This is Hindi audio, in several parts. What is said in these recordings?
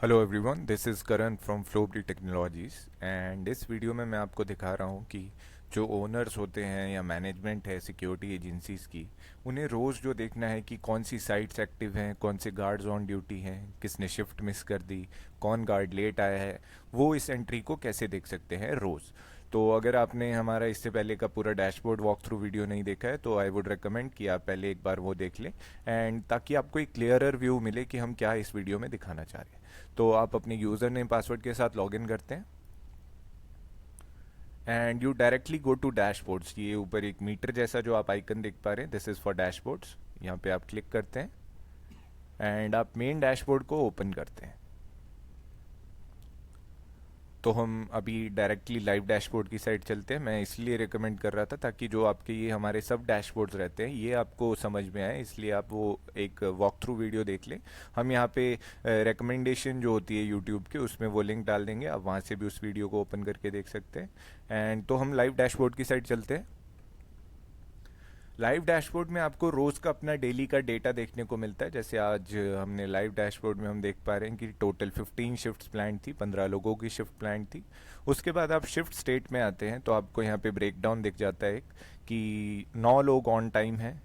Hello everyone, this is Karan from Flowbury technologies and इस वीडियो में मैं आपको दिखा रहा हूँ कि जो ओनर्स होते हैं या मैनेजमेंट है सिक्योरिटी एजेंसीज़ की, उन्हें रोज़ जो देखना है कि कौन सी साइट्स एक्टिव हैं, कौन से गार्ड्स ऑन ड्यूटी हैं, किसने शिफ्ट मिस कर दी, कौन गार्ड लेट आया है, वो इस एंट्री को कैसे देख सकते हैं रोज़। तो अगर आपने हमारा इससे पहले का पूरा डैशबोर्ड वॉक थ्रू वीडियो नहीं देखा है तो आई वुड रिकमेंड कि आप पहले एक बार वो देख लें एंड ताकि आपको एक क्लियरर व्यू मिले कि हम क्या इस वीडियो में दिखाना चाह रहे हैं। तो आप अपने यूज़र नेम पासवर्ड के साथ लॉगिन करते हैं and you directly go to dashboards. ये ऊपर एक मीटर जैसा जो आप आइकन देख पा रहे हैं, दिस इज़ फॉर डैशबोर्ड्स। यहाँ पे आप क्लिक करते हैं एंड आप मेन डैशबोर्ड को ओपन करते हैं। तो हम अभी डायरेक्टली लाइव डैशबोर्ड की साइड चलते हैं। मैं इसलिए रिकमेंड कर रहा था ताकि जो आपके ये हमारे सब डैशबोर्ड्स रहते हैं ये आपको समझ में आए, इसलिए आप वो एक वॉक थ्रू वीडियो देख लें। हम यहाँ पे रिकमेंडेशन जो होती है यूट्यूब के, उसमें वो लिंक डाल देंगे, आप वहाँ से भी उस वीडियो को ओपन करके देख सकते हैं। एंड तो हम लाइव डैशबोर्ड की साइड चलते हैं। लाइव डैशबोर्ड में आपको रोज का अपना डेली का डेटा देखने को मिलता है। जैसे आज हमने लाइव डैशबोर्ड में हम देख पा रहे हैं कि टोटल 15 शिफ्ट्स प्लान थी, 15 लोगों की शिफ्ट प्लान थी। उसके बाद आप शिफ्ट स्टेट में आते हैं तो आपको यहाँ पे ब्रेकडाउन दिख जाता है कि 9 लोग ऑन टाइम हैं,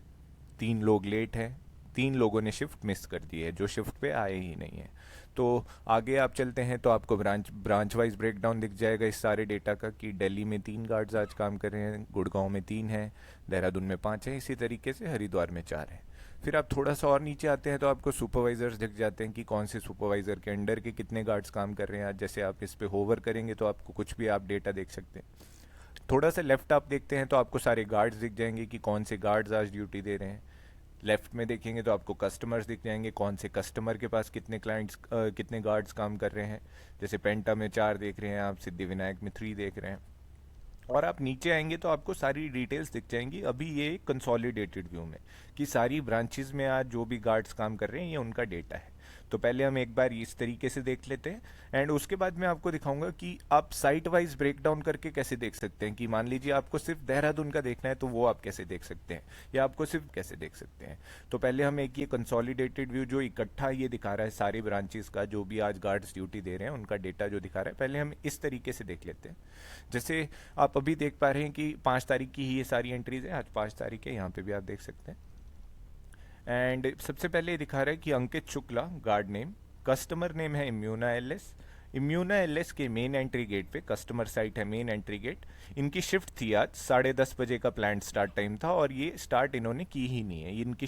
3 लोग लेट हैं, 3 लोगों ने शिफ्ट मिस कर दी है जो शिफ्ट पे आए ही नहीं है। तो आगे आप चलते हैं तो आपको ब्रांच वाइज ब्रेकडाउन दिख जाएगा इस सारे डेटा का कि दिल्ली में 3 गार्ड्स आज काम कर रहे हैं, गुड़गांव में 3 हैं, देहरादून में 5 हैं, इसी तरीके से हरिद्वार में 4 हैं। फिर आप थोड़ा सा और नीचे आते हैं तो आपको सुपरवाइजर्स दिख जाते हैं कि कौन से सुपरवाइजर के अंडर के कितने गार्ड्स काम कर रहे हैं आज। जैसे आप इस पे होवर करेंगे तो आपको कुछ भी आप डेटा देख सकते हैं। थोड़ा सा लेफ्ट आप देखते हैं तो आपको सारे गार्ड्स दिख जाएंगे कि कौन से गार्ड्स आज ड्यूटी दे रहे हैं। लेफ्ट में देखेंगे तो आपको कस्टमर्स दिख जाएंगे, कौन से कस्टमर के पास कितने क्लाइंट्स कितने गार्ड्स काम कर रहे हैं। जैसे पेंटा में 4 देख रहे हैं आप, सिद्धि विनायक में 3 देख रहे हैं। और आप नीचे आएंगे तो आपको सारी डिटेल्स दिख जाएंगी अभी ये कंसोलिडेटेड व्यू में कि सारी ब्रांचेस में आज जो भी गार्ड्स काम कर रहे हैं ये उनका डेटा है। तो पहले हम एक बार इस तरीके से देख लेते हैं एंड उसके बाद मैं आपको दिखाऊंगा कि आप साइट वाइज ब्रेकडाउन करके कैसे देख सकते हैं। कि मान लीजिए आपको सिर्फ देहरादून का देखना है तो वो आप कैसे देख सकते हैं, या आपको सिर्फ कैसे देख सकते हैं। तो पहले हम एक ये कंसोलिडेटेड व्यू जो इकट्ठा ये दिखा रहा है सारे ब्रांचेस का जो भी आज गार्ड्स ड्यूटी दे रहे हैं उनका डेटा जो दिखा रहा है, पहले हम इस तरीके से देख लेते हैं। जैसे आप अभी देख पा रहे हैं कि 5 तारीख की ही ये सारी एंट्रीज है, आज 5 तारीख है, यहाँ पे भी आप देख सकते हैं। एंड सबसे पहले ये दिखा रहा है कि Ankit Shukla guard name, customer name है इम्यूना एलएस। इम्यूना एलएस के मेन एंट्री गेट पे, कस्टमर साइट है मेन एंट्री गेट, इनकी शिफ्ट थी आज 10:30 बजे का प्लान स्टार्ट टाइम था और ये स्टार्ट इन्होंने की ही नहीं है, इनकी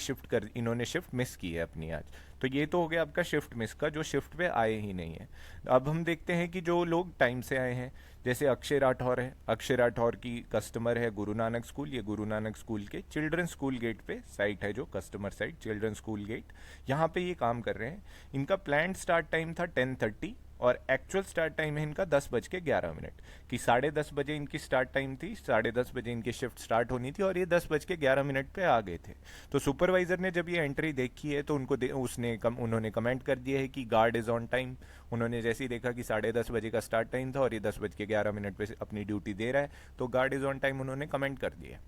इन्होंने शिफ्ट मिस की है अपनी आज। तो ये तो हो गया आपका शिफ्ट मिस का, जो शिफ्ट पे आए ही नहीं है। अब हम देखते हैं कि जो लोग टाइम से आए हैं, जैसे अक्षय राठौर है, अक्षय राठौर की कस्टमर है गुरु नानक स्कूल, ये गुरु नानक स्कूल के चिल्ड्रन स्कूल गेट पे साइट है जो customer site children school gate, यहाँ पे ये काम कर रहे हैं। इनका प्लान स्टार्ट टाइम था 10:30 और एक्चुअल स्टार्ट टाइम है इनका 10:11 कि 10:30 बजे इनकी स्टार्ट टाइम थी, 10:30 बजे इनकी शिफ्ट स्टार्ट होनी थी और ये 10:11 पे आ गए थे। तो सुपरवाइजर ने जब ये एंट्री देखी है तो उन्होंने कमेंट कर दिया है कि गार्ड इज ऑन टाइम। उन्होंने जैसे ही देखा कि 10:30 बजे का स्टार्ट टाइम था और ये 10:11 पे अपनी ड्यूटी दे रहा है तो गार्ड इज ऑन टाइम उन्होंने कमेंट कर दिया।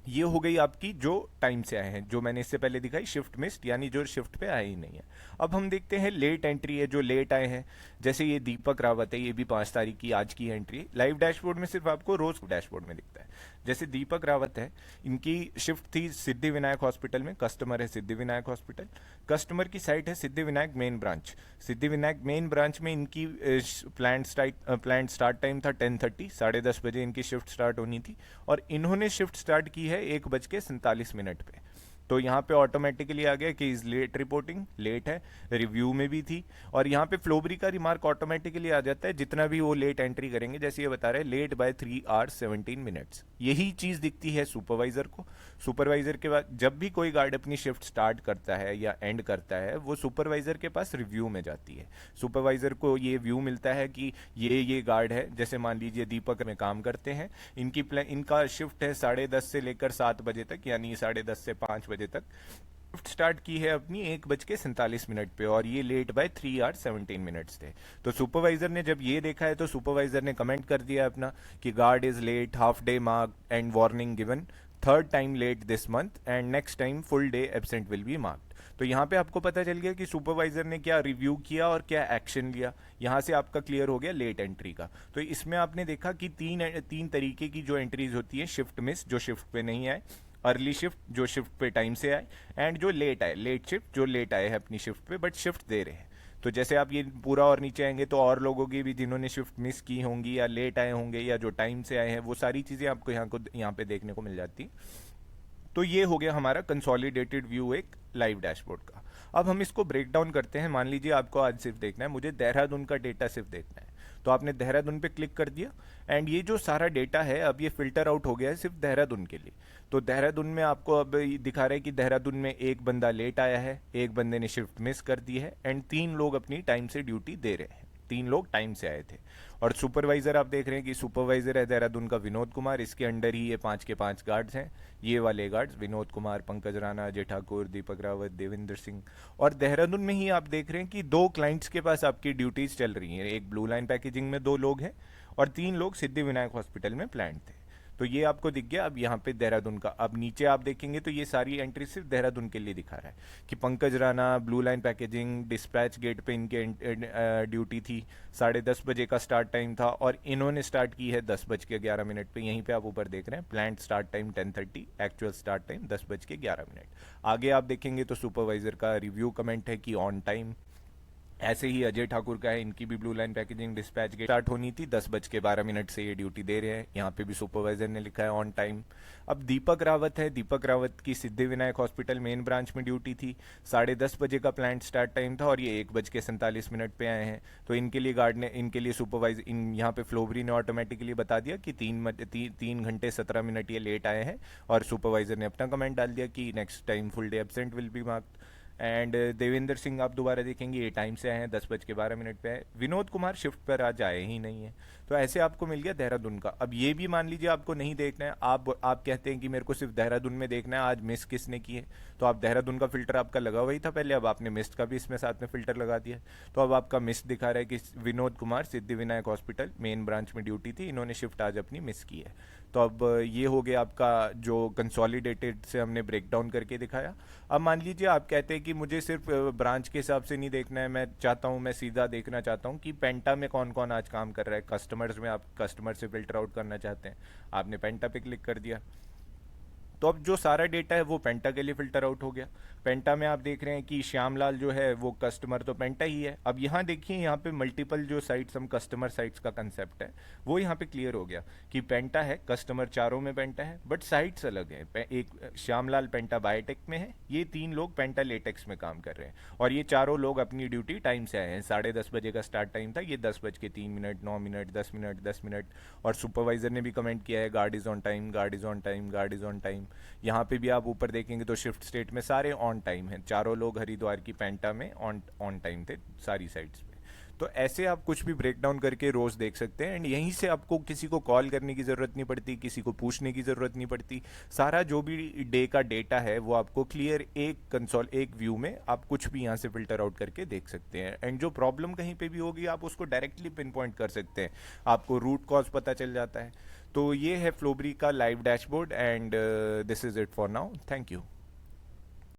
ये हो गई आपकी जो टाइम से आए हैं, जो मैंने इससे पहले दिखाई शिफ्ट मिस्ड, यानी जो शिफ्ट पे आए ही नहीं है। अब हम देखते हैं लेट एंट्री है, जो लेट आए हैं। जैसे ये दीपक रावत है, ये भी 5 तारीख की आज की एंट्री है। लाइव डैशबोर्ड में सिर्फ आपको रोज डैशबोर्ड में दिखता है। जैसे दीपक रावत है, इनकी शिफ्ट थी सिद्धि विनायक हॉस्पिटल में, कस्टमर है सिद्धि विनायक हॉस्पिटल, कस्टमर की साइट है Siddhi Vinayak main branch. Siddhi Vinayak main branch में इनकी प्लान स्टार्ट टाइम था 10:30, 10:30 बजे इनकी शिफ्ट स्टार्ट होनी थी और इन्होंने शिफ्ट स्टार्ट की है 1:47 पे। तो यहाँ पे ऑटोमेटिकली आ गया कि इज लेट रिपोर्टिंग, लेट है, रिव्यू में भी थी। और यहाँ पे फ्लोबरी का रिमार्क ऑटोमेटिकली आ जाता है जितना भी वो लेट एंट्री करेंगे। जैसे ये बता रहे हैं लेट बाय 3 आवर्स 17 मिनट्स, यही चीज दिखती है सुपरवाइजर को। सुपरवाइजर के बाद जब भी कोई गार्ड अपनी शिफ्ट स्टार्ट करता है या एंड करता है वो सुपरवाइजर के पास रिव्यू में जाती है। सुपरवाइजर को ये व्यू मिलता है कि ये गार्ड है, जैसे मान लीजिए दीपक में काम करते हैं, इनका शिफ्ट है 10:30 से लेकर 7 बजे तक, यानी 10:30 से 5 बजे तक। शिफ्ट स्टार्ट की है अपनी 1:47 पे और ये लेट बाय 3 आवर्स 17 मिनट्स थे। तो सुपरवाइजर ने जब ये देखा है तो सुपरवाइजर ने कमेंट कर दिया अपना कि guard is late, half day mark and warning given, third time late this month and next time full day absent will be marked. तो यहाँ पे आपको पता चल गया कि सुपरवाइजर ने क्या रिव्यू किया और क्या एक्शन लिया। यहाँ से आपका क्लियर हो गया लेट एंट्री का। तो इसमें आपने देखा कि तीन तरीके की जो एंट्रीज होती है, शिफ्ट मिस जो शिफ्ट पे नहीं आए, अर्ली शिफ्ट जो शिफ्ट पे टाइम से आए, एंड जो लेट आए, लेट शिफ्ट जो लेट आए हैं अपनी शिफ्ट पे बट शिफ्ट दे रहे हैं। तो जैसे आप ये पूरा और नीचे आएंगे तो और लोगों की भी जिन्होंने शिफ्ट मिस की होंगी या लेट आए होंगे या जो टाइम से आए हैं, वो सारी चीज़ें आपको यहाँ पे देखने को मिल जाती। तो ये हो गया हमारा कंसोलिडेटेड व्यू एक लाइव डैशबोर्ड का। अब हम इसको ब्रेक डाउन करते हैं। मान लीजिए आपको आज सिर्फ देखना है, मुझे देहरादून का डेटा सिर्फ देखना है, तो आपने देहरादून पे क्लिक कर दिया एंड ये जो सारा डेटा है अब ये फिल्टर आउट हो गया है सिर्फ देहरादून के लिए। तो देहरादून में आपको अब दिखा रहा है कि देहरादून में एक बंदा लेट आया है, एक बंदे ने शिफ्ट मिस कर दी है, एंड 3 लोग अपनी टाइम से ड्यूटी दे रहे हैं, 3 लोग टाइम से आए थे। और सुपरवाइजर आप देख रहे हैं कि सुपरवाइजर है देहरादून का विनोद कुमार, इसके अंडर ही ये 5 के 5 गार्ड्स हैं। ये वाले गार्ड्स विनोद कुमार, पंकज राणा, अजय ठाकुर, दीपक रावत, देवेंद्र सिंह। और देहरादून में ही आप देख रहे हैं कि 2 क्लाइंट्स के पास आपकी ड्यूटीज चल रही हैं। एक ब्लू लाइन पैकेजिंग में 2 लोग हैं और 3 लोग सिद्धि विनायक हॉस्पिटल में प्लांट थे। तो ये आपको दिख गया। अब यहाँ पे देहरादून का, अब नीचे आप देखेंगे तो ये सारी एंट्री सिर्फ देहरादून के लिए दिखा रहा है कि Pankaj Rana blue line packaging dispatch gate पे इनके ड्यूटी थी, 10:30 बजे का स्टार्ट टाइम था और इन्होंने स्टार्ट की है 10:11 पे। यहीं पे आप ऊपर देख रहे हैं plant start time 10:30, actual start time 10:11। आगे आप देखेंगे तो सुपरवाइजर का रिव्यू कमेंट है कि ऑन टाइम। ऐसे ही अजय ठाकुर का है, इनकी भी ब्लू लाइन पैकेजिंग डिस्पैच के स्टार्ट होनी थी, 10:12 से ये ड्यूटी दे रहे हैं। यहाँ पे भी सुपरवाइजर ने लिखा है ऑन टाइम। अब दीपक रावत है, दीपक रावत की Siddhi Vinayak hospital main branch में ड्यूटी थी, 10:30 बजे का प्लांट स्टार्ट टाइम था और ये 1:47 पे आए हैं। तो इनके लिए गार्ड ने, इनके लिए सुपरवाइजर, यहाँ पे फ्लोबरी ने ऑटोमेटिकली बता दिया कि 3 घंटे 17 मिनट ये लेट आए हैं और सुपरवाइजर ने अपना कमेंट डाल दिया कि next time full day absent will be marked. And Devendra Singh आप दोबारा देखेंगे ये टाइम से आए हैं, 10:12 पे आए। विनोद कुमार शिफ्ट पर आज आए ही नहीं है। तो ऐसे आपको मिल गया देहरादून का। अब ये भी मान लीजिए आपको नहीं देखना है, आप कहते हैं कि मेरे को सिर्फ देहरादून में देखना है, आज मिस किसने की है, तो आप देहरादून का फिल्टर आपका लगा हुआ ही था पहले, अब आपने मिस का भी इसमें साथ में फिल्टर लगा दिया। तो अब आपका मिस दिखा रहा है कि Vinod Kumar Siddhi Vinayak hospital main branch में ड्यूटी थी, इन्होंने शिफ्ट आज अपनी मिस की है। तो अब ये हो गया आपका जो कंसोलिडेटेड से हमने ब्रेक डाउन करके दिखाया। अब मान लीजिए आप कहते हैं कि मुझे सिर्फ ब्रांच के हिसाब से नहीं देखना है, मैं चाहता हूँ, मैं सीधा देखना चाहता हूँ कि पेंटा में कौन कौन आज काम कर रहा है, कस्टमर्स में आप कस्टमर से फिल्टर आउट करना चाहते हैं, आपने पेंटा पे क्लिक कर दिया। तो अब जो सारा डेटा है वो पेंटा के लिए फिल्टर आउट हो गया। पेंटा में आप देख रहे हैं कि श्यामलाल जो है वो कस्टमर तो पेंटा ही है। अब यहाँ देखिए, यहाँ पे मल्टीपल जो साइट्स, हम कस्टमर साइट्स का कंसेप्ट है वो यहाँ पे क्लियर हो गया कि पेंटा है, कस्टमर चारों में पेंटा है, बट साइट्स अलग है। एक श्यामलाल पेंटा बायोटेक में है, ये 3 लोग पेंटा लेटेक्स में काम कर रहे हैं और ये चारों लोग अपनी ड्यूटी टाइम से आए हैं। 10:30 बजे का स्टार्ट टाइम था, ये 10:03, 9 मिनट, 10 मिनट, 10 मिनट। और सुपरवाइजर ने भी कमेंट किया है guard is on time, guard is on time, guard is on time. यहाँ पे भी आप ऊपर देखेंगे तो शिफ्ट स्टेट में सारे ऑन टाइम हैं, चारों लोग हरिद्वार की पेंटा में ऑन टाइम थे सारी साइट्स पे। तो ऐसे आप कुछ भी ब्रेक डाउन करके रोज देख सकते हैं एंड यहीं से आपको किसी को कॉल करने की जरूरत नहीं पड़ती, किसी को पूछने की जरूरत नहीं पड़ती। सारा जो भी डे का डेटा है वो आपको क्लियर एक व्यू में आप कुछ भी यहाँ से फिल्टर आउट करके देख सकते हैं। एंड जो प्रॉब्लम कहीं पे भी होगी आप उसको डायरेक्टली पिन पॉइंट कर सकते हैं, आपको रूट कॉज पता चल जाता है। तो ये है फ्लोबरी का live dashboard and this is it for now. Thank you.